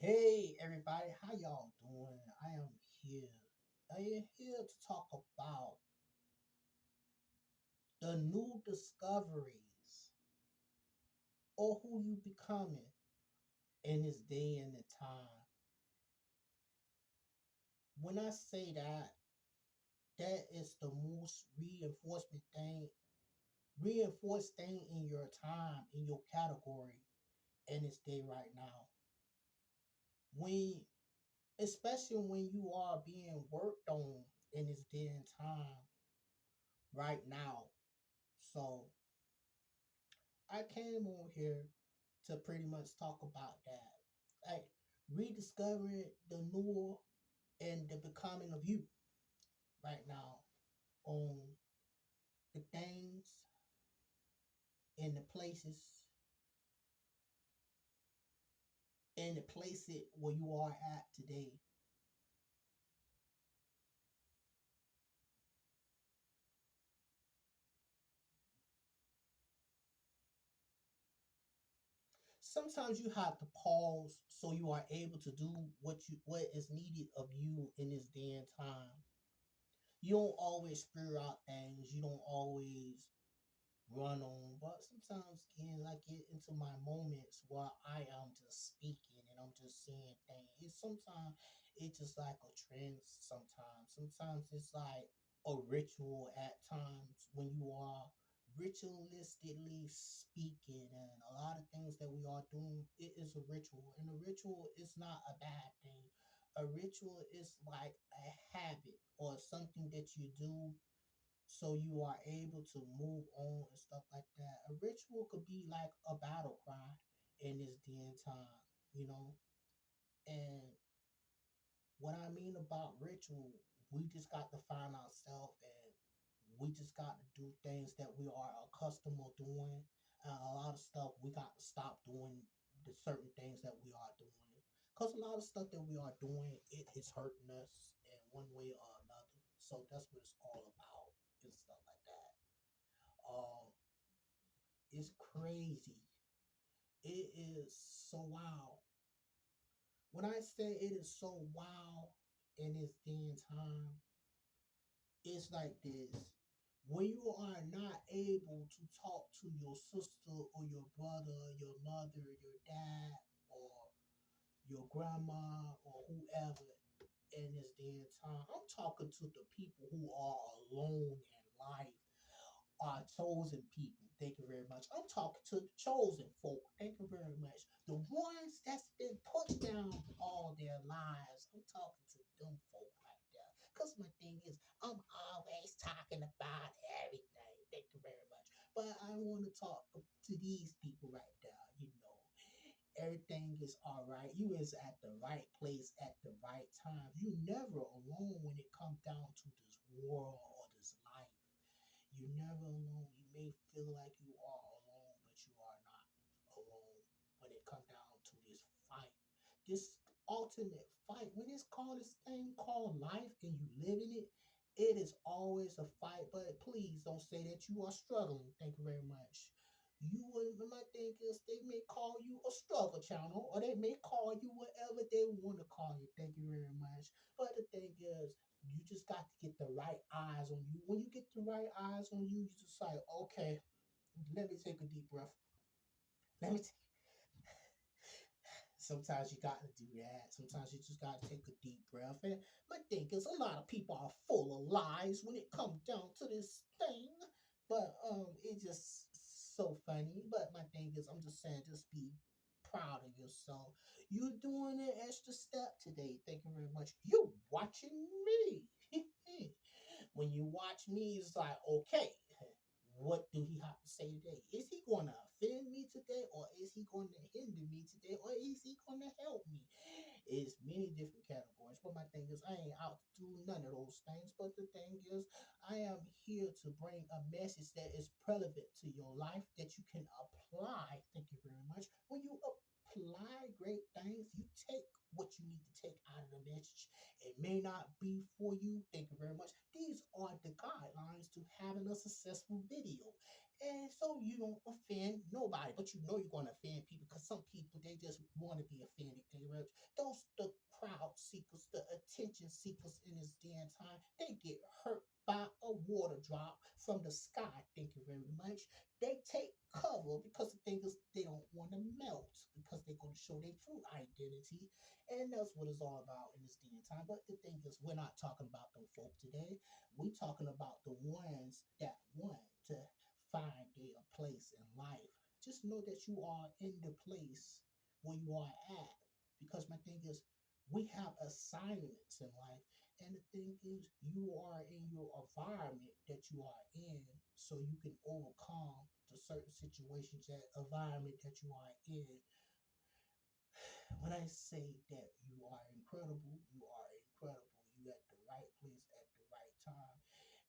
Hey everybody, how y'all doing? I am here. I am here to talk about the new discoveries or who you becoming in this day and the time. When I say that, that is the most reinforced thing in your time, in your category in this day right now. When especially when you are being worked on in this day and time right now. So I came on here to pretty much talk about that. Like rediscovering the new and the becoming of you right now on the things and the places and the place it where you are at today. Sometimes you have to pause so you are able to do what is needed of you in this day and time. You don't always figure out things. You don't always run on. But sometimes again, I get into my moments where I am just speaking and I'm just saying things. Sometimes it's just like a trend. Sometimes it's like a ritual at times when you are ritualistically speaking, and a lot of things that we are doing, it is a ritual, and a ritual is not a bad thing. A ritual is like a habit or something that you do so you are able to move on and stuff like that. A ritual could be like a battle cry in this day and time, you know. And what I mean about ritual, we just got to find ourselves and we just got to do things that we are accustomed to doing. And a lot of stuff we got to stop doing the certain things that we are doing. Because a lot of stuff that we are doing, it is hurting us in one way or another. So that's what it's all about and stuff like that. It's crazy. It is so wild. When I say it is so wild in this day and time, it's like this. When you are not able to talk to your sister or your brother, your mother, your dad, or your grandma, or whoever in this day and time, I'm talking to the people who are alone in life, our chosen people. Thank you very much. I'm talking to the chosen folk. Thank you very much. The ones that's been put down all their lives. I'm talking to them folk right there. Because my thing is, I'm always talking about everything. Thank you very much. But I want to talk to these people right there. You know, everything is all right. You is at the right place at the right time. You never alone when it comes down to this world or this life. You're never alone. You may feel like you are alone, but you are not alone when it comes down to this fight. This alternate fight. When it's called this thing called life and you live in it, it is always a fight. But please don't say that you are struggling. Thank you very much. My thing is, they may call you a struggle channel, or they may call you whatever they want to call you. Thank you very much. But the thing is, you just got to get the right eyes on you. When you get the right eyes on you, you just like, okay, let me take a deep breath. Let me. Sometimes you got to do that. Sometimes you just got to take a deep breath. And my thing is, a lot of people are full of lies when it comes down to this thing. But it's just so funny. But my thing is, I'm just saying, just be proud of yourself. You're doing an extra step today. Thank you very much. You're watching me. When you watch me, it's like, okay, what do he have to say today? Is he going to offend me today, or is he going to hinder me today, or is he going to help me? It's many different categories. But my thing is, I ain't out to do none of those things. But the thing is, I am here to bring a message that is relevant to your life that you can apply. Thank you very much. When you apply great things, you take what you need to take out of the message. It may not be for you. Thank you very much. These are the guidelines to having a successful video. And so you don't offend nobody, but you know you're going to offend people because some people they just want to be offended. Those the crowd seekers, the attention seekers in this day and time, they get hurt by a water drop from the sky. Thank you very much. They take cover because the thing is they don't want to melt because they're going to show their true identity, and that's what it's all about in this day and time. But the thing is, we're not talking about them folk today. We're talking about the ones that want to find their place in life. Just know that you are in the place where you are at. Because my thing is, we have assignments in life. And the thing is, you are in your environment that you are in so you can overcome the certain situations, that environment that you are in. When I say that you are incredible, you are incredible. You at the right place at the right time.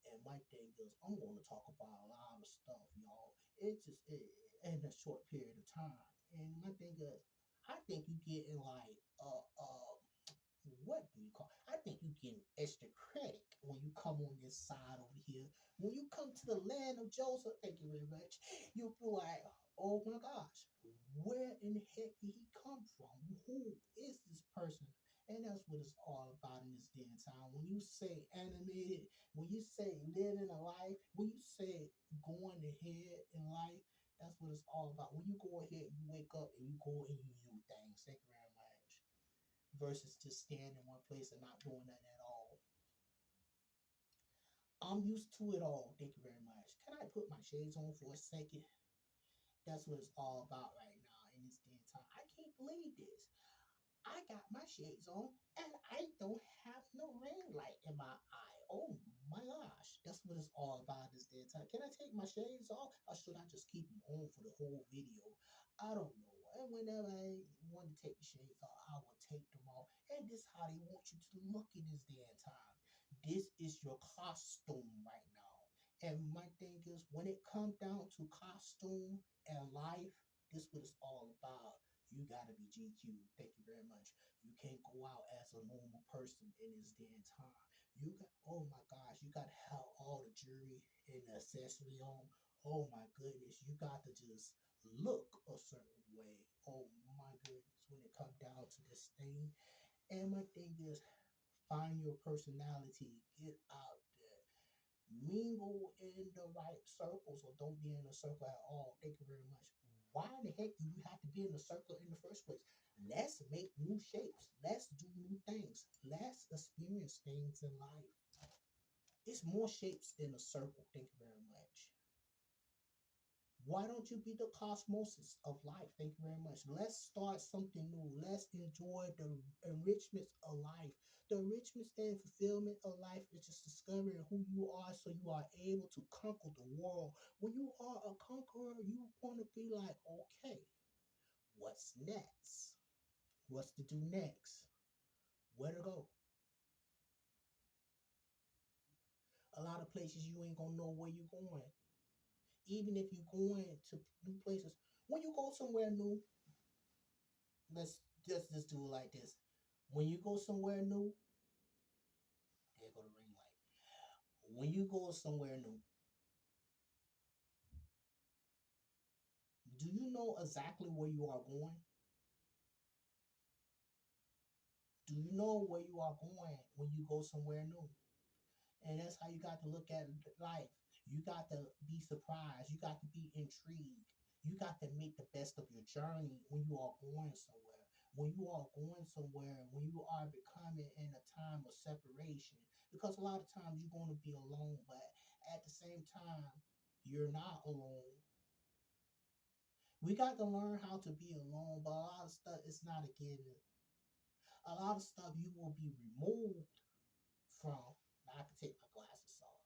And my thing is, I'm going to talk about a lot of stuff, y'all. It's just in a short period of time. And my thing is, I think you getting like what do you call? I think you getting extra credit when you come on this side over here. When you come to the land of Joseph, thank you very much. You'll be like, oh my gosh, where in the heck did he come from? Who is this person? And that's what it's all about in this day and time. When you say animated, when you say living a life, when you say going ahead in life, that's what it's all about. When you go ahead, you wake up and you go and you do things. Thank you very much. Versus just staying in one place and not doing nothing at all. I'm used to it all. Thank you very much. Can I put my shades on for a second? That's what it's all about right now in this day and time. I can't believe this. I got my shades on and I don't have no ring light in my eye. Oh my gosh. That's what it's all about this day and time. Can I take my shades off or should I just keep them on for the whole video? I don't know. And whenever I want to take the shades off, I will take them off. And this is how they want you to look in this day and time. This is your costume right now. And my thing is, when it comes down to costume and life, this is what it's all about. You gotta be GQ. Thank you very much. You can't go out as a normal person in this day and time. You got, oh my gosh, you gotta have all the jewelry and the accessory on. Oh my goodness, you got to just look a certain way. Oh my goodness, when it comes down to this thing. And my thing is, find your personality, get out there, mingle in the right circles, or don't be in a circle at all. Thank you very much. Why the heck do you have to be in a circle in the first place? Let's make new shapes. Let's do new things. Let's experience things in life. It's more shapes than a circle. Thank you very much. Why don't you be the cosmosis of life? Thank you very much. Let's start something new. Let's enjoy the enrichments of life. The enrichments and fulfillment of life is just discovering who you are so you are able to conquer the world. When you are a conqueror, you want to be like, okay, what's next? What's to do next? Where to go? A lot of places you ain't gonna know where you're going. Even if you're going to new places, when you go somewhere new, let's just do it like this. When you go somewhere new, there go the ring light. When you go somewhere new, do you know exactly where you are going? Do you know where you are going when you go somewhere new? And that's how you got to look at life. You got to be surprised. You got to be intrigued. You got to make the best of your journey when you are going somewhere. When you are going somewhere, when you are becoming in a time of separation. Because a lot of times you're going to be alone, but at the same time, you're not alone. We got to learn how to be alone, but a lot of stuff is not a given. A lot of stuff you will be removed from. Now I can take my glasses off.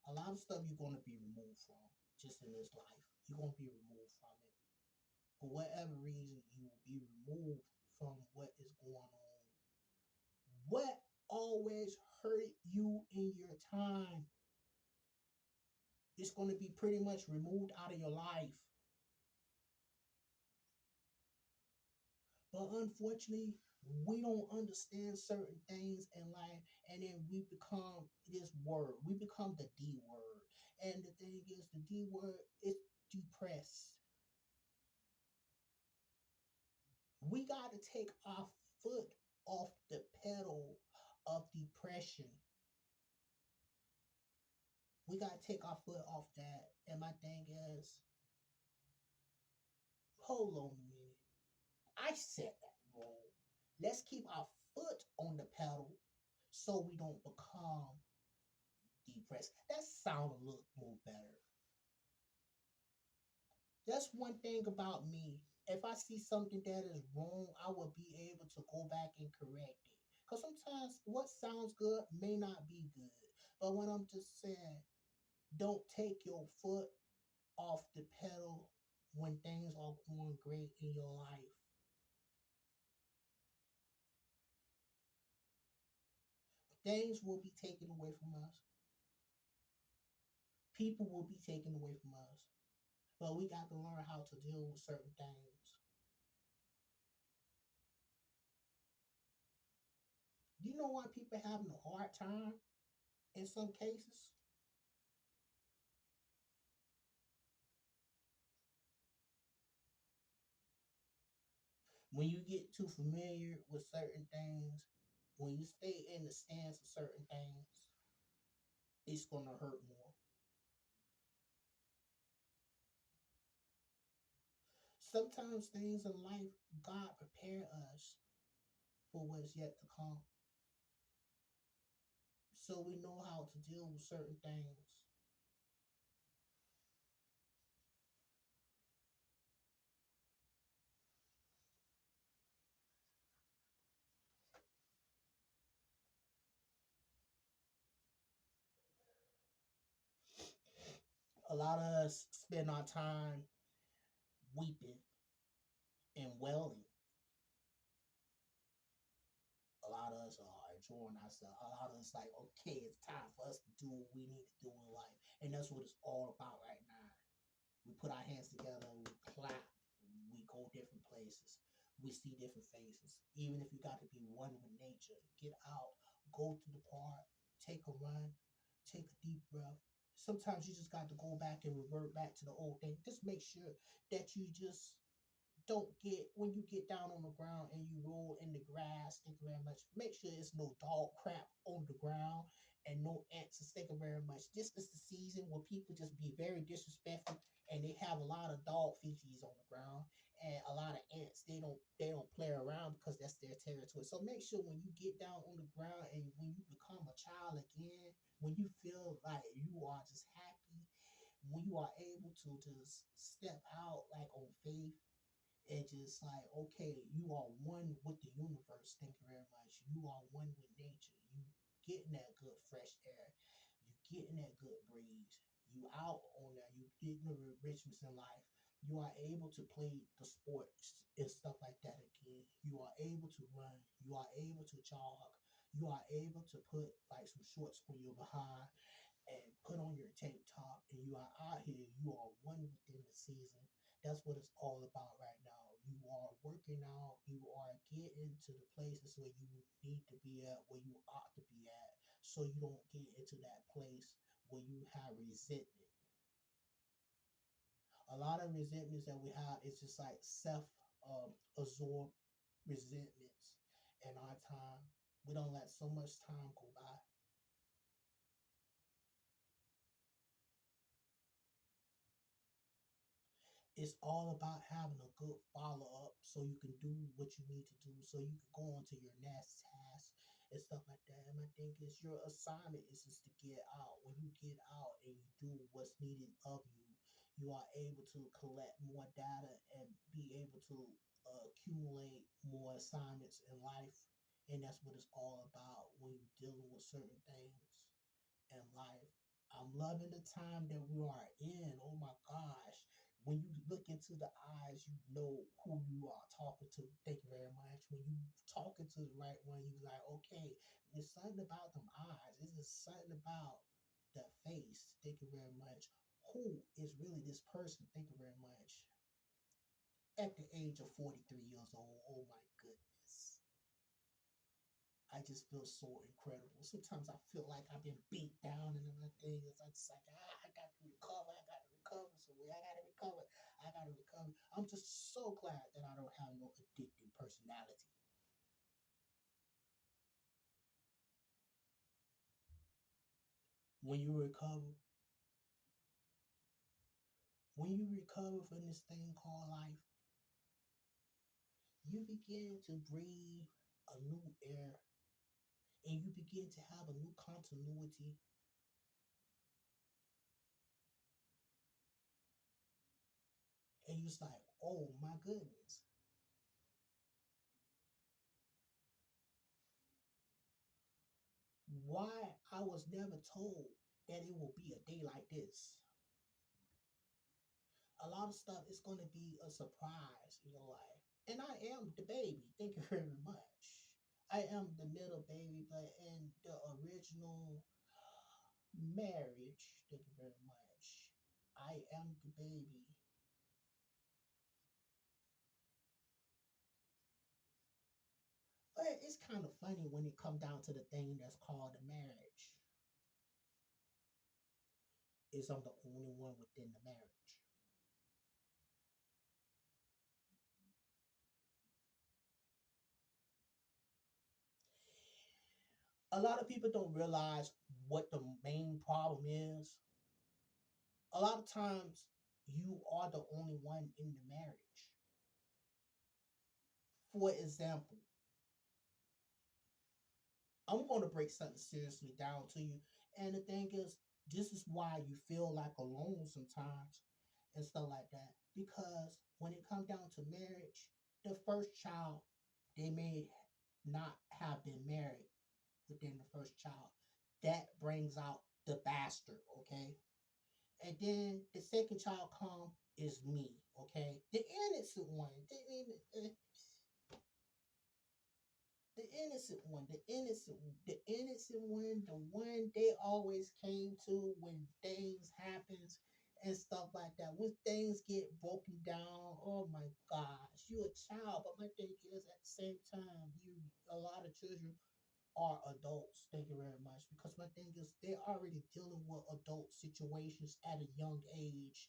A lot of stuff you're going to be removed from just in this life. You're going to be removed from it. For whatever reason, you will be removed from what is going on. What always hurt you in your time is going to be pretty much removed out of your life. But unfortunately, we don't understand certain things in life, and then we become this word. We become the D word. And the thing is, the D word is depressed. We got to take our foot off the pedal of depression. We got to take our foot off that. And my thing is, hold on a minute. I said that wrong. Let's keep our foot on the pedal so we don't become depressed. That sounds a little more better. That's one thing about me. If I see something that is wrong, I will be able to go back and correct it. Because sometimes what sounds good may not be good. But when I'm just saying, don't take your foot off the pedal when things are going great in your life. Things will be taken away from us. People will be taken away from us. But we got to learn how to deal with certain things. Do you know why people are having a hard time in some cases? When you get too familiar with certain things, when you stay in the stance of certain things, it's going to hurt more. Sometimes things in life, God prepare us for what's yet to come. So we know how to deal with certain things. A lot of us spend our time weeping and wailing. A lot of us are enjoying ourselves. A lot of us like, okay, it's time for us to do what we need to do in life. And that's what it's all about right now. We put our hands together, we clap, we go different places, we see different faces. Even if you got to be one with nature, get out, go to the park, take a run, take a deep breath. Sometimes you just got to go back and revert back to the old thing. Just make sure that you just don't get when you get down on the ground and you roll in the grass. Thank you very much. Make sure it's no dog crap on the ground and no ants. Thank you very much. This is the season where people just be very disrespectful and they have a lot of dog feces on the ground and a lot of ants. They don't play around because that's their territory. So make sure when you get down on the ground and when you become a child again, when you feel like you are just happy, when you are able to just step out like on faith and just like, okay, you are one with the universe. Thank you very much. You are one with nature. You getting that good fresh air. You getting that good breeze. You out on that. You getting the enrichments in life. You are able to play the sports and stuff like that again. You are able to run. You are able to jog. You are able to put like some shorts on your behind and put on your tank top and you are out here, you are one within the season. That's what it's all about right now. You are working out, you are getting to the places where you need to be at, where you ought to be at, so you don't get into that place where you have resentment. A lot of resentments that we have is just like self absorbed resentments in our time. We don't let so much time go by. It's all about having a good follow up so you can do what you need to do so you can go on to your next task and stuff like that. And I think it's your assignment is just to get out. When you get out and you do what's needed of you, you are able to collect more data and be able to accumulate more assignments in life. And that's what it's all about when you're dealing with certain things in life. I'm loving the time that we are in. Oh my gosh. When you look into the eyes, you know who you are talking to. Thank you very much. When you talking to the right one, you like, okay, there's something about them eyes. It's just something about the face. Thank you very much. Who is really this person? Thank you very much. At the age of 43 years old, oh my goodness. I just feel so incredible. Sometimes I feel like I've been beat down and everything. It's like, I got recover. I gotta recover. I'm just so glad that I don't have no addictive personality. When you recover, when you recover from this thing called life, you begin to breathe a new air and you begin to have a new continuity. And you're just like, oh my goodness, why I was never told that it will be a day like this. A lot of stuff is going to be a surprise in your life. And I am the baby. Thank you very much. I am the middle baby, but in the original marriage, thank you very much. I am the baby. But it's kind of funny when it come down to the thing that's called a marriage. Is I'm the only one within the marriage. A lot of people don't realize what the main problem is. A lot of times, you are the only one in the marriage. For example, I'm going to break something seriously down to you. And the thing is, this is why you feel like alone sometimes and stuff like that. Because when it comes down to marriage, the first child, they may not have been married within the first child. That brings out the bastard, okay? And then the second child come is me, okay? The innocent one, the innocent one, the one they always came to when things happens and stuff like that. When things get broken down, oh my gosh, you a child. But my thing is, at the same time, you a lot of children are adults. Thank you very much. Because my thing is, they're already dealing with adult situations at a young age,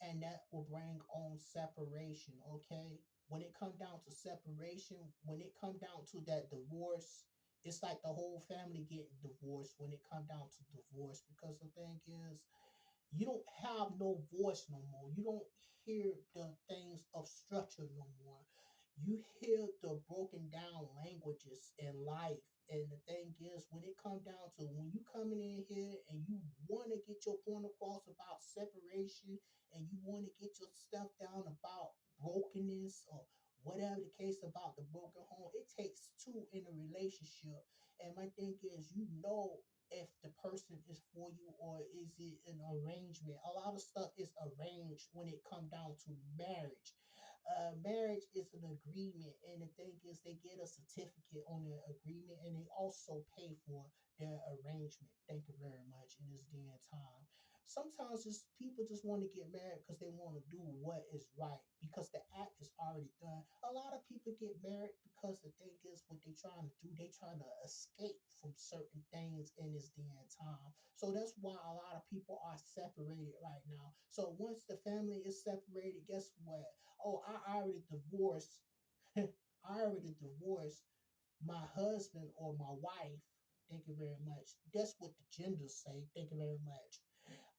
and that will bring on separation. Okay, when it come down to separation, when it come down to that divorce, it's like the whole family getting divorced when it come down to divorce. Because the thing is, you don't have no voice no more. You don't hear the things of structure no more. You hear the broken down languages in life. And the thing is, when it comes down to when you coming in here and you want to get your point across about separation and you want to get your stuff down about brokenness or whatever the case about the broken home, it takes two in a relationship. And my thing is, if the person is for you or is it an arrangement. A lot of stuff is arranged when it come down to marriage. Marriage is an agreement, and the thing is, they get a certificate on the agreement, and they also pay for their arrangement. Thank you very much in this day and time. Sometimes just people just want to get married because they want to do what is right because the act is already done. A lot of people get married because the thing is what they trying to do. They trying to escape from certain things in this day and time. So that's why a lot of people are separated right now. So once the family is separated, guess what? Oh, I already divorced. I already divorced my husband or my wife. Thank you very much. That's what the genders say. Thank you very much.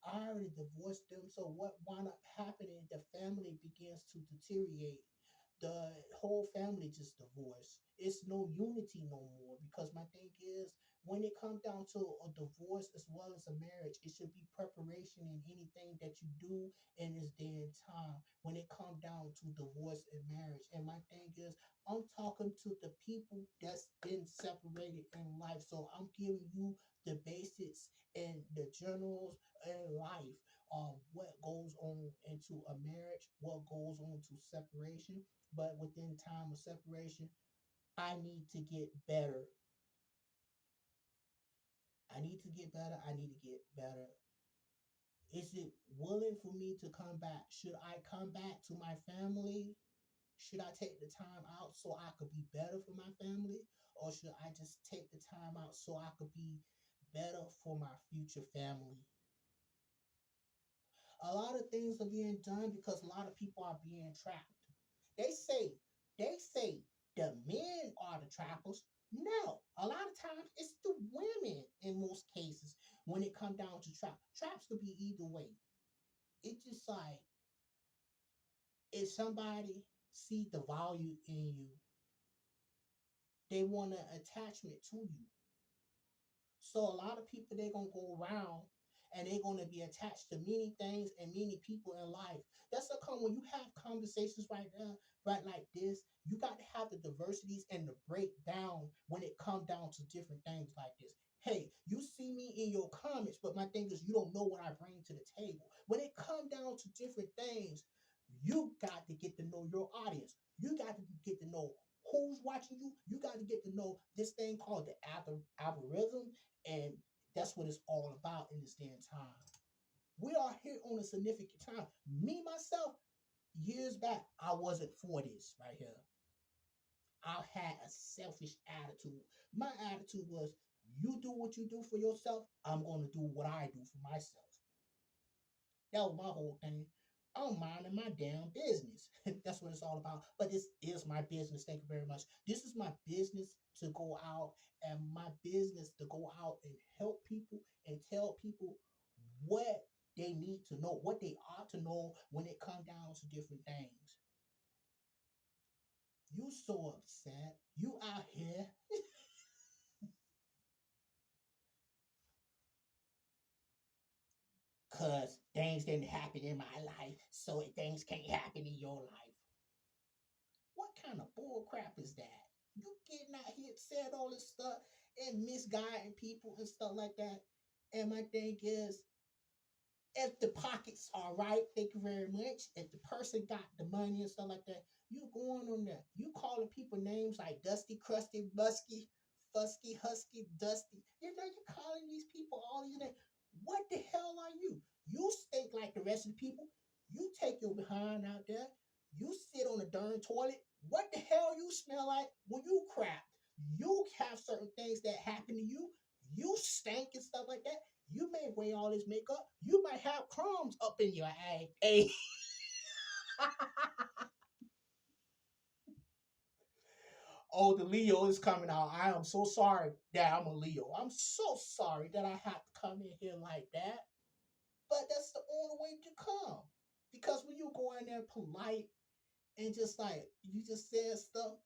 I already divorced them. So what wound up happening? The family begins to deteriorate. The whole family just divorced. It's no unity no more because my thing is when it comes down to a divorce as well as a marriage, it should be preparation in anything that you do in this day and time when it comes down to divorce and marriage. And my thing is I'm talking to the people that's been separated in life. So I'm giving you the basics and the generals in life, what goes on into a marriage, what goes on to separation. But within time of separation, I need to get better. I need to get better. I need to get better. Is it willing for me to come back? Should I come back to my family? Should I take the time out so I could be better for my family? Or should I just take the time out so I could be better for my future family? A lot of things are being done because a lot of people are being trapped. They say, they say the men are the trappers. No, a lot of times it's the women in most cases when it come down to trap. Traps could be either way. It's just like if somebody see the value in you, they want an attachment to you. So a lot of people they're gonna go around and they're gonna be attached to many things and many people in life. That's the come when you have conversations right now, right like this. You got to have the diversities and the breakdown when it comes down to different things like this. Hey, you see me in your comments, but my thing is you don't know what I bring to the table. When it comes down to different things, you got to get to know your audience. You got to get to know who's watching you. You got to get to know this thing called the algorithm, and that's what it's all about in this day and time. We are here on a significant time. Me, myself, years back, I wasn't for this right here. I had a selfish attitude. My attitude was, you do what you do for yourself, I'm going to do what I do for myself. That was my whole thing. I'm minding my damn business. That's what it's all about. But this is my business. Thank you very much. This is my business to go out and my business to go out and help people and tell people what they need to know, what they ought to know when it comes down to different things. You so upset. You out here because things didn't happen in my life, so things can't happen in your life. What kind of bull crap is that? You getting out here said all this stuff and misguiding people and stuff like that. And my thing is, if the pockets are right, thank you very much. If the person got the money and stuff like that, you going on there. You calling people names like Dusty, Crusty, Busky, Fusky, Husky, Dusty. You know, you're calling these people all these names. What the hell are you? You stink like the rest of the people. You take your behind out there. You sit on the darn toilet. What the hell you smell like when you crap? You have certain things that happen to you. You stink and stuff like that. You may wear all this makeup. You might have crumbs up in your eye. Hey. Oh, the Leo is coming out. I am so sorry that I'm a Leo. I'm so sorry that I have to come in here like that. But that's the only way to come. Because when you go in there polite and just like you just said stuff,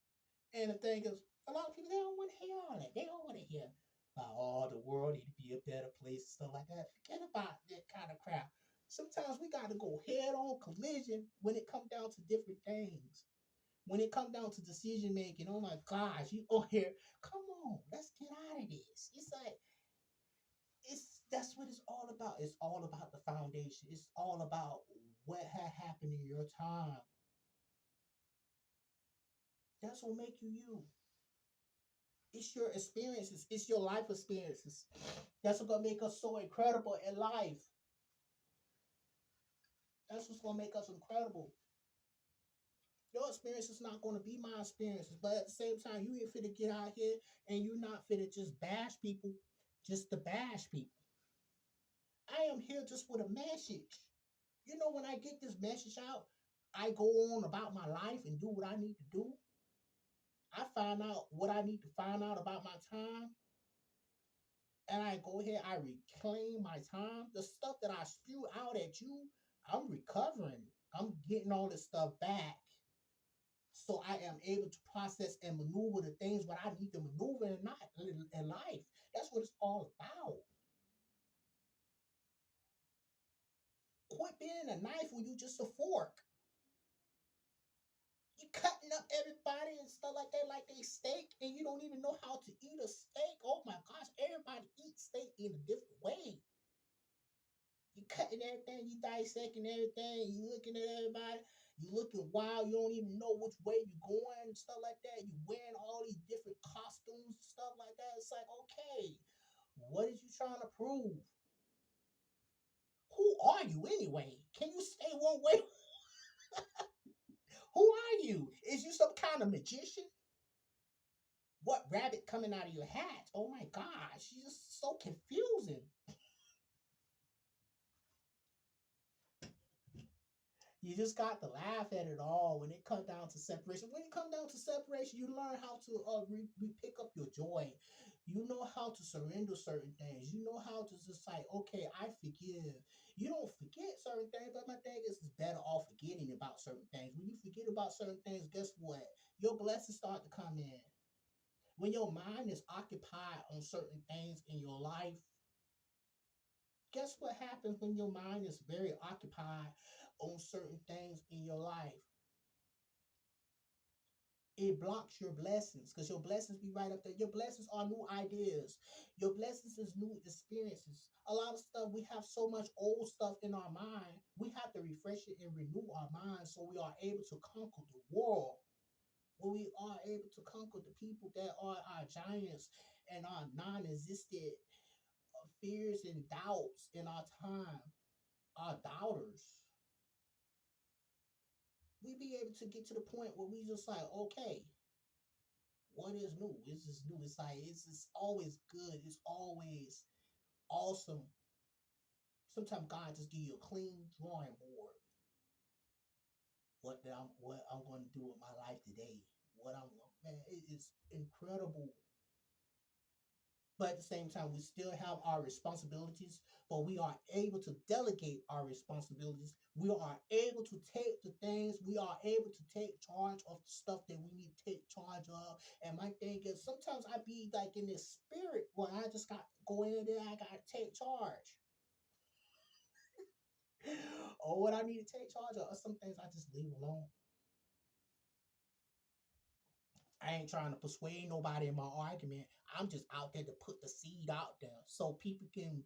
and the thing is, a lot of people they don't want to hear all that. They don't want to hear about oh the world need to be a better place and stuff like that. Forget about that kind of crap. Sometimes we got to go head on collision when it comes down to different things. When it comes down to decision making, oh my gosh, you on here, come on, let's get out of this. It's like it's that's what it's all about. It's all about the foundation. It's all about what had happened in your time. That's what make you you. It's your experiences. It's your life experiences. That's what's gonna make us so incredible in life. That's what's gonna make us incredible. Your experience is not gonna be my experiences, but at the same time, you ain't fit to get out here and you're not fit to just bash people, just to bash people. I am here just with a message. You know, when I get this message out, I go on about my life and do what I need to do. I find out what I need to find out about my time, and I go ahead, I reclaim my time. The stuff that I spew out at you, I'm recovering. I'm getting all this stuff back. So I am able to process and maneuver the things what I need to maneuver in, not, in life. That's what it's all about. Quit being a knife when you just a fork. You cutting up everybody and stuff like that, like they steak, and you don't even know how to eat a steak. Oh my gosh, everybody eats steak in a different way. You cutting everything, you dissecting everything, you looking at everybody, you looking wild, you don't even know which way you're going and stuff like that. You wearing all these different costumes and stuff like that. It's like, okay, what is you trying to prove? Who are you anyway? Can you stay one way? Who are you? Is you some kind of magician? What rabbit coming out of your hat? Oh my gosh, you're just so confusing. You just got to laugh at it all when it comes down to separation. When it comes down to separation, you learn how to pick up your joy. You know how to surrender certain things. You know how to just like, okay, I forgive. You don't forget certain things, but my thing is, it's better off forgetting about certain things. When you forget about certain things, guess what? Your blessings start to come in. When your mind is occupied on certain things in your life, guess what happens when your mind is very occupied on certain things in your life? It blocks your blessings because your blessings be right up there. Your blessings are new ideas. Your blessings is new experiences. A lot of stuff, we have so much old stuff in our mind. We have to refresh it and renew our minds so we are able to conquer the world. When we are able to conquer the people that are our giants and our non-existent fears and doubts in our time, our doubters, we be able to get to the point where we just like, okay, what is new? It's just new. It's like it's just always good. It's always awesome. Sometimes God just give you a clean drawing board. What I'm going to do with my life today. What I'm Man, it is incredible. But at the same time, we still have our responsibilities, but we are able to delegate our responsibilities. We are able to take the things, we are able to take charge of the stuff that we need to take charge of. And my thing is, sometimes I be like in this spirit where I just got to go in there, I got to take charge. Or what I need to take charge of, or some things I just leave alone. I ain't trying to persuade nobody in my argument. I'm just out there to put the seed out there so people can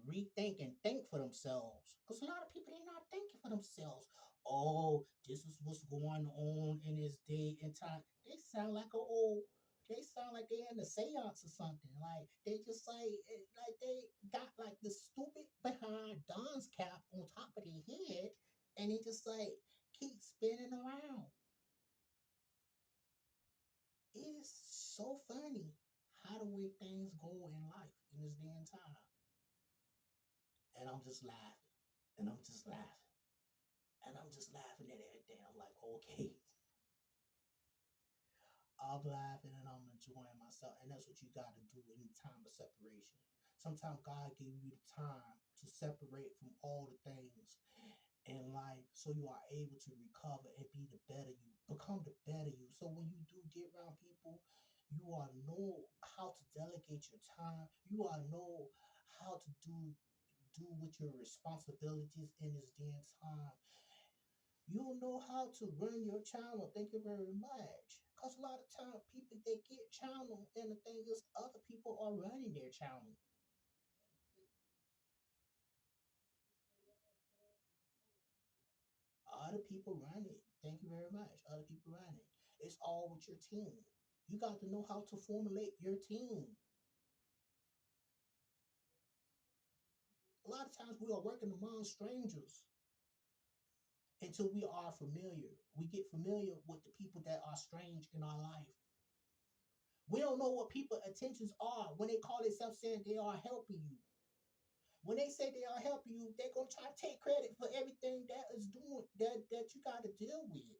rethink and think for themselves. Because a lot of people, they're not thinking for themselves. Oh, this is what's going on in this day and time. They sound like they in a seance or something. Like they just like they got like the stupid behind Don's cap on top of their head, and they just like keep spinning around. It is so funny how the way things go in life in this day and time. And I'm just laughing. And I'm just laughing. And I'm just laughing at everything. I'm like, okay, I'm laughing and I'm enjoying myself. And that's what you got to do in the time of separation. Sometimes God give you the time to separate from all the things in life so you are able to recover and be the better you, become the better you. So when you do get around people, you are know how to delegate your time. You are know how to do with your responsibilities in this day and time. You'll know how to run your channel. Thank you very much. Because a lot of time people they get channel and the thing is other people are running their channel. Other people run it. Thank you very much. Other people run it. It's all with your team. You got to know how to formulate your team. A lot of times we are working among strangers until we are familiar. We get familiar with the people that are strange in our life. We don't know what people's intentions are when they call themselves saying they are helping you. When they say they are helping you, they're gonna try to take credit for everything that is doing that you got to deal with.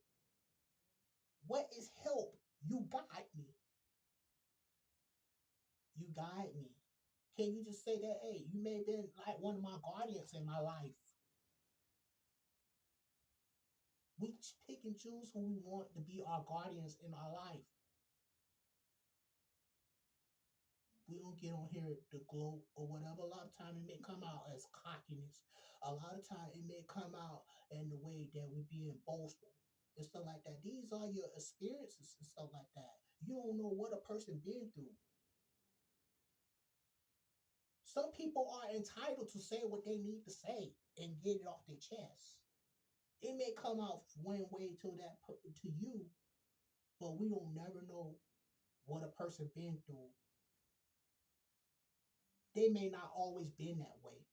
What is help? You guide me. You guide me. Can you just say that, hey, you may have been like one of my guardians in my life? We pick and choose who we want to be our guardians in our life. We don't get on here to gloat or whatever. A lot of time it may come out as cockiness. A lot of time it may come out in the way that we're being boastful and stuff like that. These are your experiences and stuff like that. You don't know what a person been through. Some people are entitled to say what they need to say and get it off their chest. It may come out one way to to you, but we don't never know what a person been through. They may not always been that way.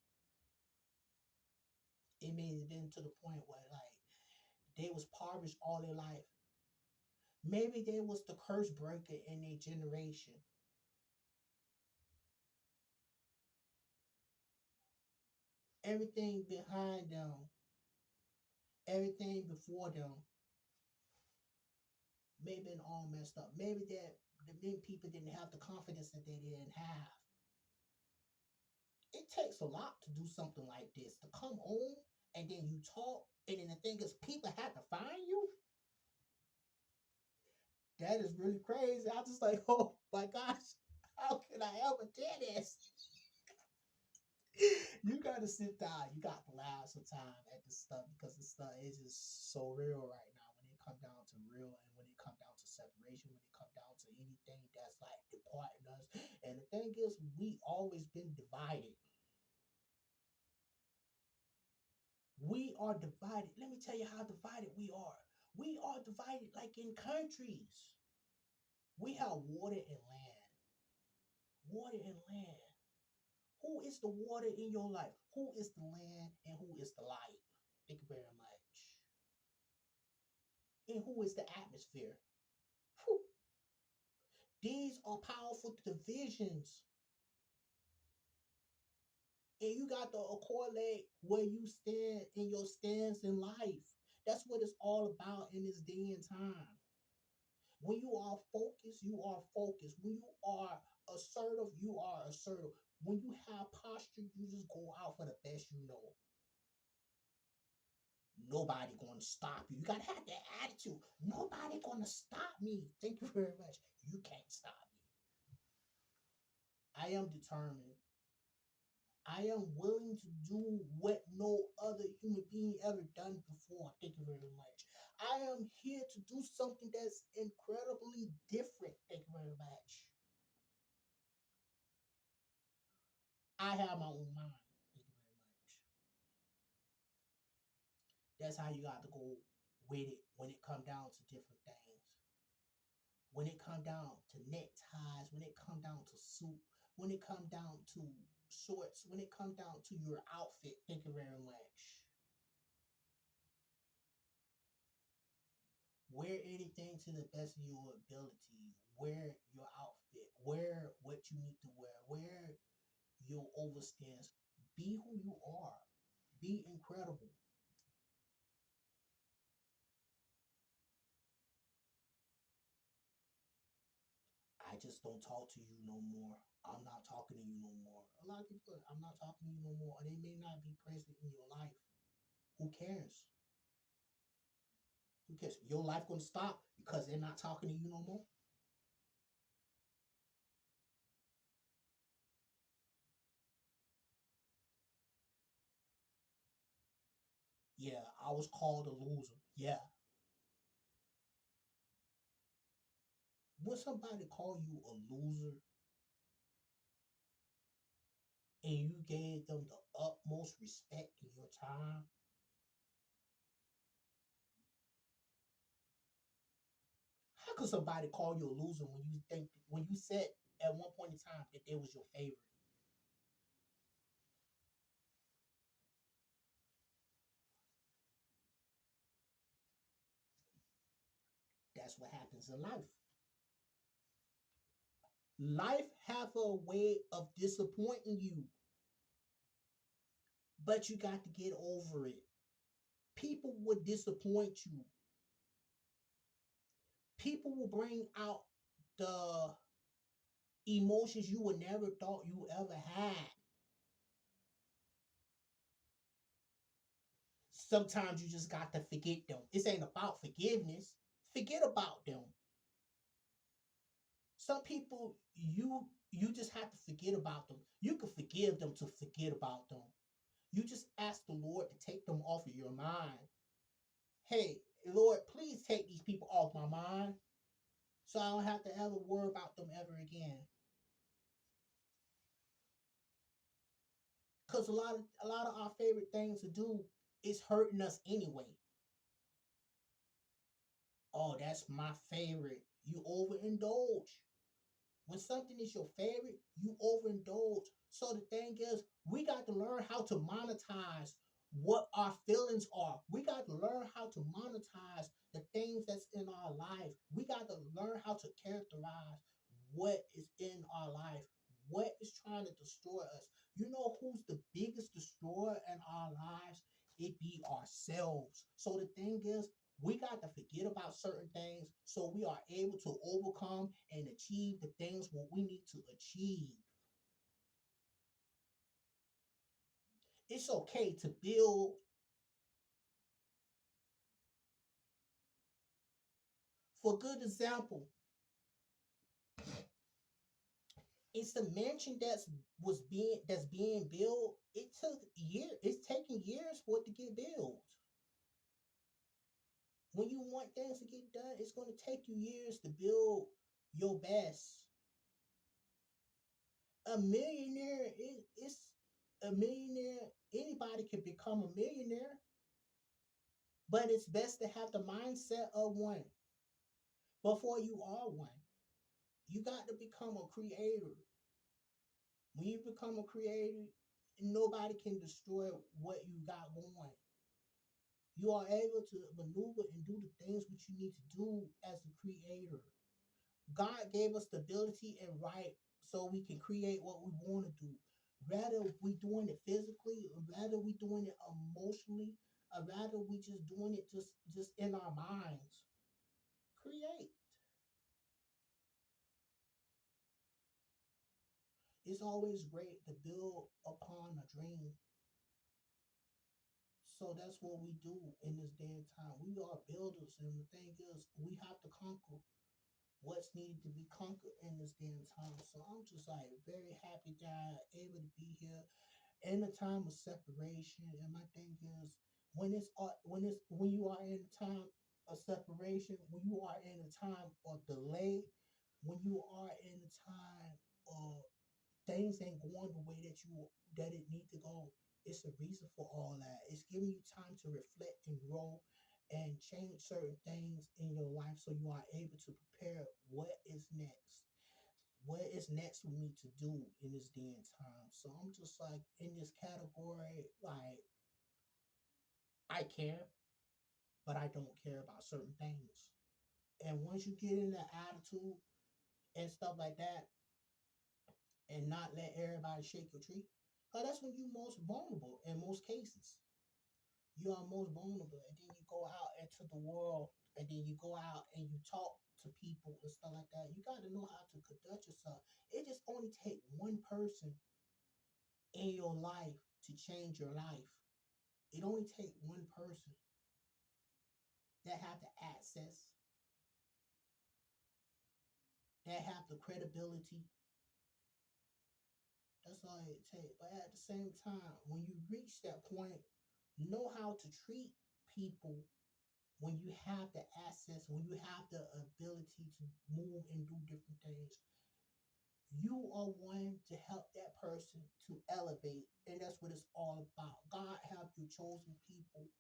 It may have been to the point where like they was impoverished all their life. Maybe they was the curse breaker in their generation. Everything behind them, Everything before them may have been all messed up. Maybe that the many people didn't have the confidence that they didn't have. It takes a lot to do something like this. To come home and then you talk, and then the thing is, people have to find you. That is really crazy. I just like, oh my gosh, how can I ever do this? You gotta sit down. You got to laugh sometime at this stuff because this stuff is just so real right now. When it come down to real, and when it come down to separation, when it come down to anything that's like departing us. And the thing is, we always been divided. We are divided. Let me tell you how divided we are. We are divided like in countries. We have water and land. Water and land. Who is the water in your life? Who is the land and who is the light? Thank you very much. And who is the atmosphere? Whew. These are powerful divisions. And you got to correlate where you stand in your stance in life. That's what it's all about in this day and time. When you are focused, you are focused. When you are assertive, you are assertive. When you have posture, you just go out for the best you know. Nobody gonna stop you. You gotta have that attitude. Nobody gonna stop me. Thank you very much. You can't stop me. I am determined. I am willing to do what no other human being ever done before. Thank you very much. I am here to do something that's incredibly different. Thank you very much. I have my own mind. Thank you very much. That's how you got to go with it when it come down to different things. When it come down to neckties, when it come down to suit, when it come down to shorts, when it come down to your outfit. Thank you very much. Wear anything to the best of your ability. Wear your outfit. Wear what you need to wear. Wear your overstands. Be who you are. Be incredible. I just don't talk to you no more. I'm not talking to you no more. A lot of people, I'm not talking to you no more. Or they may not be present in your life. Who cares? Who cares? Your life gonna stop because they're not talking to you no more. Yeah, I was called a loser. Yeah. When somebody call you a loser and you gave them the utmost respect in your time, how could somebody call you a loser when you said at one point in time that they was your favorite? That's what happens in life. Life have a way of disappointing you, but you got to get over it. People would disappoint you. People will bring out the emotions you would never thought you ever had. Sometimes you just got to forget them. This ain't about forgiveness. Forget about them. Some people you just have to forget about them. You can forgive them to forget about them. You just ask the Lord to take them off of your mind. Hey, Lord, please take these people off my mind so I don't have to ever worry about them ever again. Because a lot of our favorite things to do is hurting us anyway. Oh, that's my favorite. You overindulge. When something is your favorite, you overindulge. So the thing is, we got to learn how to monetize what our feelings are. We got to learn how to monetize the things that's in our life. We got to learn how to characterize what is in our life, what is trying to destroy us. You know who's the biggest destroyer in our lives? it be ourselves. So the thing is, we got to forget about certain things so we are able to overcome and achieve the things what we need to achieve. It's okay to build. For good example, it's the mansion that's being built. It took years. It's taking years for it to get built. When you want things to get done, it's going to take you years to build your best. A millionaire is a millionaire. Anybody can become a millionaire, but it's best to have the mindset of one before you are one. You got to become a creator. When you become a creator, nobody can destroy what you got going. You are able to maneuver and do the things which you need to do as a creator. God gave us the ability and right so we can create what we want to do. Rather we doing it physically, or rather we doing it emotionally, or rather we just doing it just in our minds. Create. It's always great to build upon a dream. So that's what we do in this day and time. We are builders, and the thing is, we have to conquer what's needed to be conquered in this day and time. So I'm just like very happy that I'm able to be here in a time of separation. And my thing is, when you are in a time of separation, when you are in a time of delay, when you are in a time of things ain't going the way that it need to go, it's a reason for all that. It's giving you time to reflect and grow and change certain things in your life so you are able to prepare what is next. What is next for me to do in this day and time? So I'm just like in this category, like I care, but I don't care about certain things. And once you get in that attitude and stuff like that, and not let everybody shake your tree, that's when you're most vulnerable in most cases. You are most vulnerable, and then you go out into the world, and then you go out and you talk to people and stuff like that. You got to know how to conduct yourself. It just only take one person in your life to change your life. It only take one person that have the access, that have the credibility. That's all it takes. But at the same time, when you reach that point, know how to treat people when you have the access, when you have the ability to move and do different things. You are one to help that person to elevate, and that's what it's all about. God have you chosen people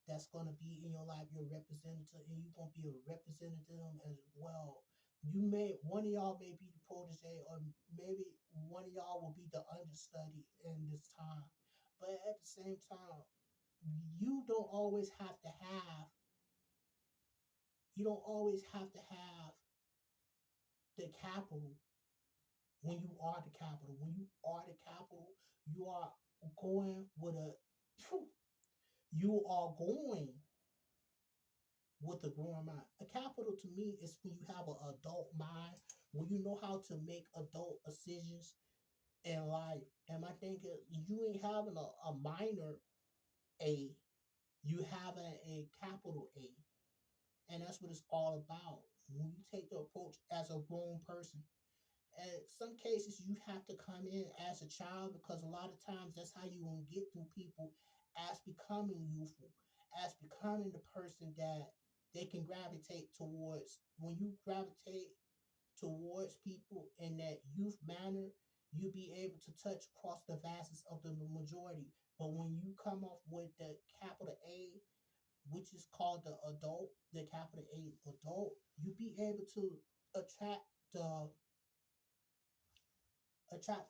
that's gonna be in your life, your representative, and you're gonna be a representative as well. You may one of y'all may be the protege, or maybe one of y'all will be the understudy in this time. But at the same time, you don't always have to have you don't always have to have the capital when you are the capital. When you are the capital, you are going with a you are going with a growing mind. A capital to me is when you have an adult mind, when you know how to make adult decisions in life. And my thing is, you ain't having a minor A, you having a capital A. And that's what it's all about. When you take the approach as a grown person, in some cases you have to come in as a child because a lot of times that's how you gonna get through people as becoming youthful, as becoming the person that they can gravitate towards. When you gravitate towards people in that youth manner, you be able to touch across the vastness of the majority. But when you come off with the capital A, which is called the adult, the capital A adult, you be able to attract the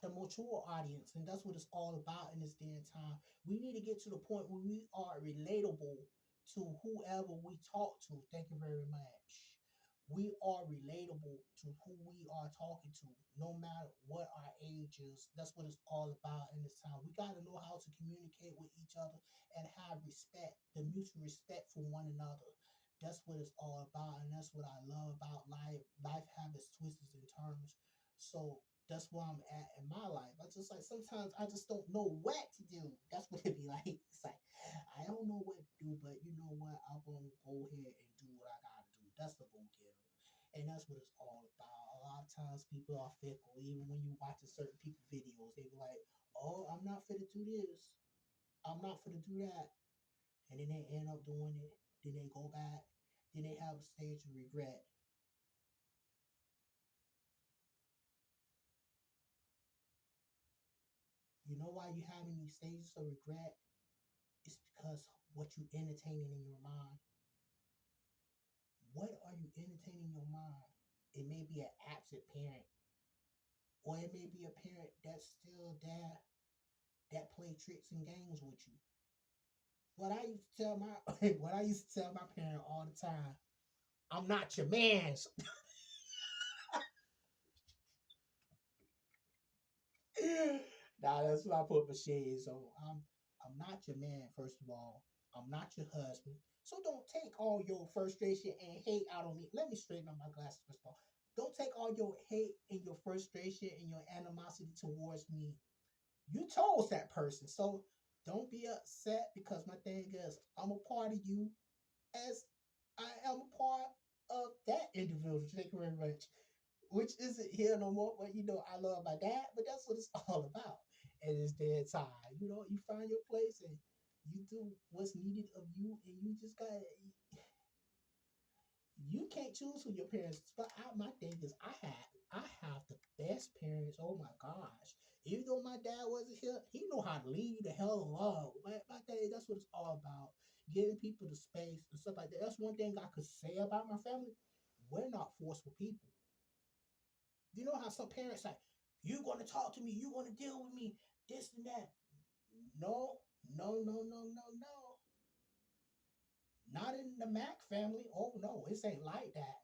mature audience, and that's what it's all about in this day and time. We need to get to the point where we are relatable to whoever we talk to. Thank you very much. we are relatable to who we are talking to, no matter what our age is. That's what it's all about in this time. We got to know how to communicate with each other and have respect, the mutual respect for one another. That's what it's all about, and that's what I love about life. Life have its twists and turns. So that's where I'm at in my life. I just like sometimes I just don't know what to do. That's what it be like. It's like I don't know what to do, but you know what? I'm gonna go ahead and do what I gotta do. That's the go getter. And that's what it's all about. A lot of times people are fickle. Even when you watch a certain people videos, they be like, "Oh, I'm not fit to do this. I'm not fit to do that," and then they end up doing it. Then they go back. Then they have a stage of regret. You know why you having these stages of regret? It's because what you entertaining in your mind. What are you entertaining in your mind? It may be an absent parent, or it may be a parent that's still there that play tricks and games with you. What I used to tell my what I used to tell my parent all the time, I'm not your man's. Now that's what I put my shades on. I'm not your man, first of all. I'm not your husband. So don't take all your frustration and hate out on me. Let me straighten up my glasses first of all. Don't take all your hate and your frustration and your animosity towards me. You chose that person. So don't be upset because my thing is I'm a part of you as I am a part of that individual. Thank you very much. Which isn't here no more, but you know, I love my dad, but that's what it's all about. And it's dead time. You know, you find your place and you do what's needed of you, and you just got you can't choose who your parents. But my thing is, I have the best parents. Oh my gosh! Even though my dad wasn't here, he know how to lead you the hell alone. My thing, that's what it's all about. Giving people the space and stuff like that. That's one thing I could say about my family. We're not forceful people. You know how some parents like, you gonna talk to me, you gonna deal with me, this and that. No, no, no, no, no, no. Not in the Mac family. Oh no, it ain't like that.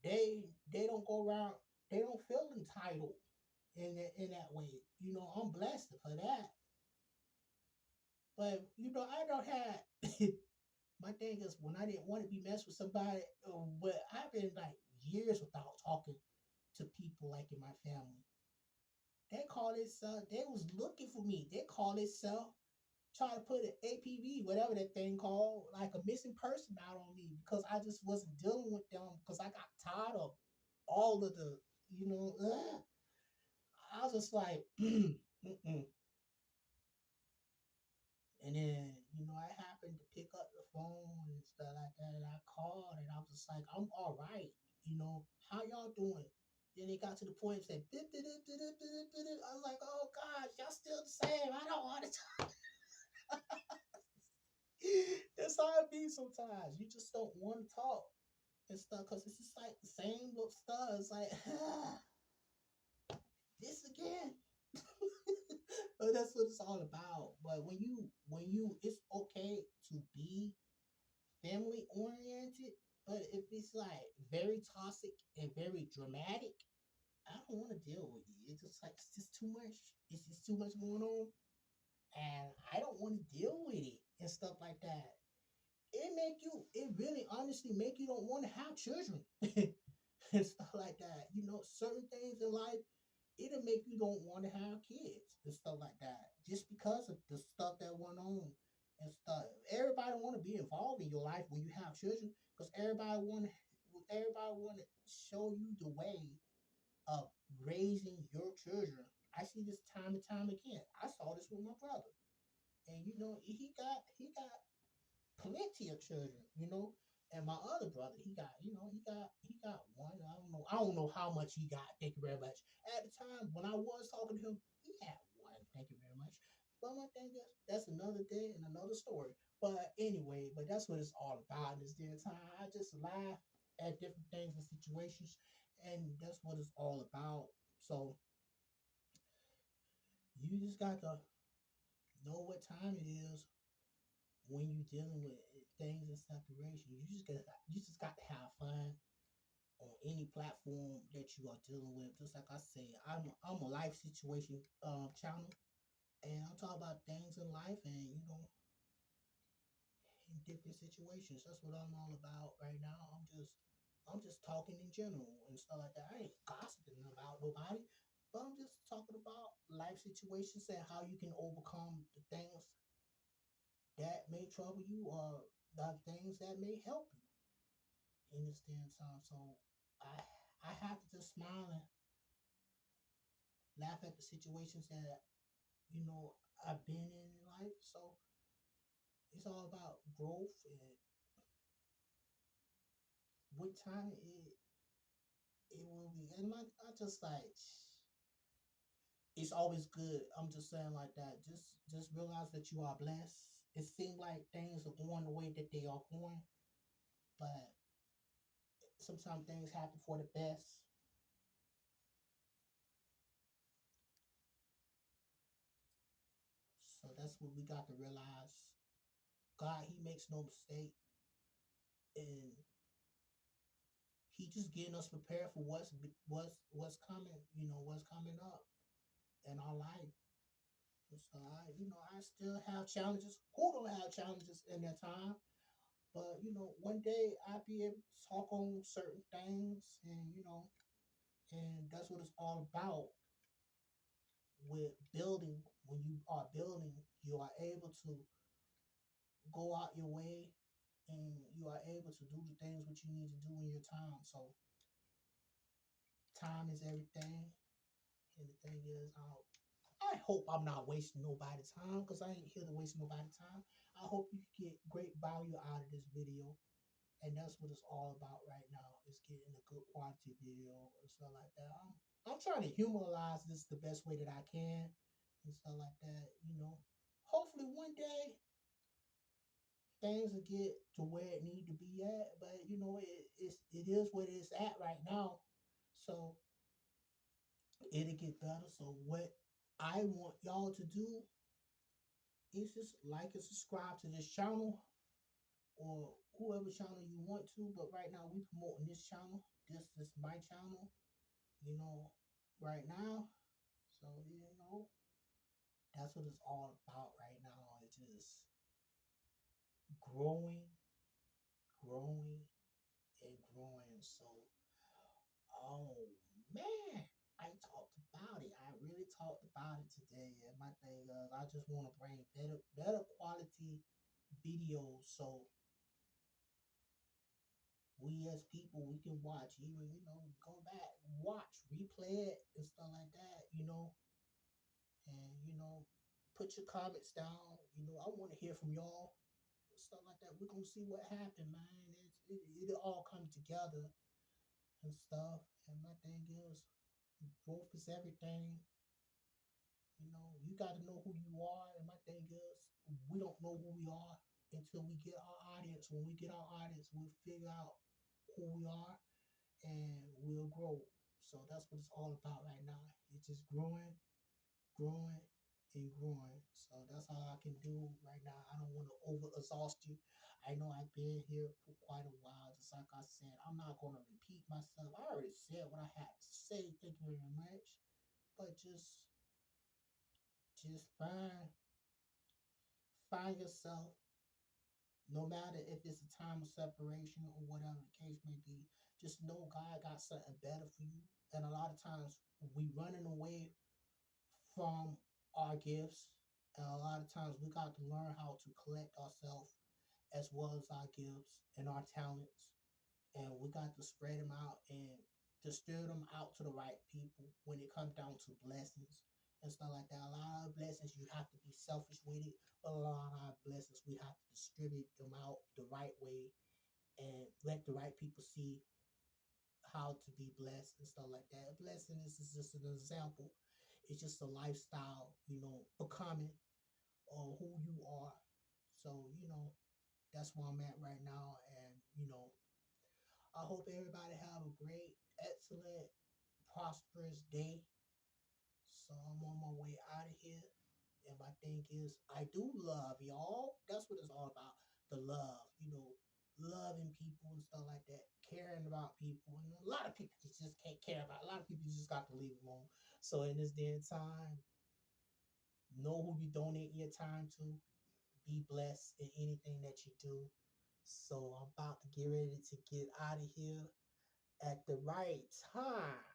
They don't go around. They don't feel entitled in that way. You know, I'm blessed for that. But you know, I don't have. My thing is when I didn't want to be messed with somebody, but I've been like years without talking to people like in my family. They call it they was looking for me. They call itself trying to put an APV, whatever that thing called, like a missing person out on me because I just wasn't dealing with them because I got tired of all of the, you know, I was just like, mm-mm. And then, you know, I happened to pick up the phone and stuff like that, and I called, and I was just like, I'm all right, you know, how y'all doing? Then it got to the point and said, "Bip, bip, bip, bip, bip, bip, bip." I was like, oh gosh, y'all still the same. I don't want to talk. That's how it be sometimes. You just don't want to talk and stuff because it's just like the same little stuff. It's like, this again. But that's what it's all about. But when you it's okay to be family oriented, but if it's like very toxic and very dramatic, I don't want to deal with it. It's just like it's just too much. It's just too much going on, and I don't want to deal with it and stuff like that. It really honestly make you don't want to have children and stuff like that. You know, certain things in life it'll make you don't want to have kids and stuff like that just because of the stuff that went on and stuff. Everybody want to be involved in your life when you have children because everybody want to show you the way of raising your children. I see this time and time again. I saw this with my brother, and you know he got plenty of children, you know. And my other brother, he got, you know, he got one. I don't know how much he got. Thank you very much. At the time when I was talking to him, he had one. Thank you very much. But my thing is, that's another day and another story. But anyway, but that's what it's all about in this day and time. I just laugh at different things and situations, and that's what it's all about. So you just got to know what time it is when you're dealing with things in separation. You just got to have fun. on any platform that you are dealing with. Just like I say, I'm a life situation channel, and I'm talking about things in life, and in different situations. That's what I'm all about right now. I'm just talking in general and stuff like that. I ain't gossiping about nobody, but I'm just talking about life situations and how you can overcome the things that may trouble you or the things that may help you in this damn time. So I have to just smile and laugh at the situations that you know I've been in life. So it's all about growth and what time it will be. And like I just like it's always good. I'm just saying like that. Just realize that you are blessed. It seems like things are going the way that they are going, but sometimes things happen for the best. So that's what we got to realize. God, He makes no mistake, and He just getting us prepared for what's coming. What's coming up in our life. So I still have challenges. Who don't have challenges in their time? But one day I'll be able to talk on certain things, and that's what it's all about with building. When you are building, you are able to go out your way, and you are able to do the things what you need to do in your time. So time is everything, and the thing is, I hope I'm not wasting nobody's time because I ain't here to waste nobody's time. I hope you get great value out of this video. And that's what it's all about right now is getting a good quality video and stuff like that. I'm trying to humorize this the best way that I can and stuff like that. Hopefully one day things will get to where it need to be at, but it is what it's at right now. So it'll get better. So what I want y'all to do is just like and subscribe to this channel or whoever channel you want to. But right now we promoting this channel. This is my channel, you know, right now. So that's what it's all about right now. It's just growing, growing, and growing. So, oh man, I talked about it. I really talked about it today. And my thing is, I just want to bring better quality videos. So we as people we can watch, even go back, watch, replay it and stuff like that, and put your comments down. I want to hear from y'all, stuff like that. We're gonna see what happened, man. It'll all come together and stuff. And my thing is, growth is everything. You got to know who you are. And my thing is, we don't know who we are until we get our audience. When we get our audience, we'll figure out who we are and we'll grow. So that's what it's all about right now. It's just growing, growing, and growing. So that's all I can do right now. I don't want to over exhaust you. I know I've been here for quite a while. Just like I said, I'm not going to repeat myself. I already said what I had to say. Thank you very much. But just find yourself, no matter if it's a time of separation or whatever the case may be. Just know God got something better for you. And a lot of times we running away from our gifts. And a lot of times we got to learn how to collect ourselves as well as our gifts and our talents. And we got to spread them out and to steer them out to the right people when it comes down to blessings and stuff like that. A lot of blessings you have to be selfish with it, but a lot of blessings we have to distribute them out the right way and let the right people see how to be blessed and stuff like that. A blessing is just an example. It's just a lifestyle, becoming or who you are. So, that's where I'm at right now. And, I hope everybody have a great, excellent, prosperous day. So I'm on my way out of here. And my thing is, I do love y'all. That's what it's all about. The love, loving people and stuff like that, caring about people. And a lot of people you just can't care about. A lot of people you just got to leave alone. So in this day and time, know who you donate your time to. Be blessed in anything that you do. So I'm about to get ready to get out of here at the right time.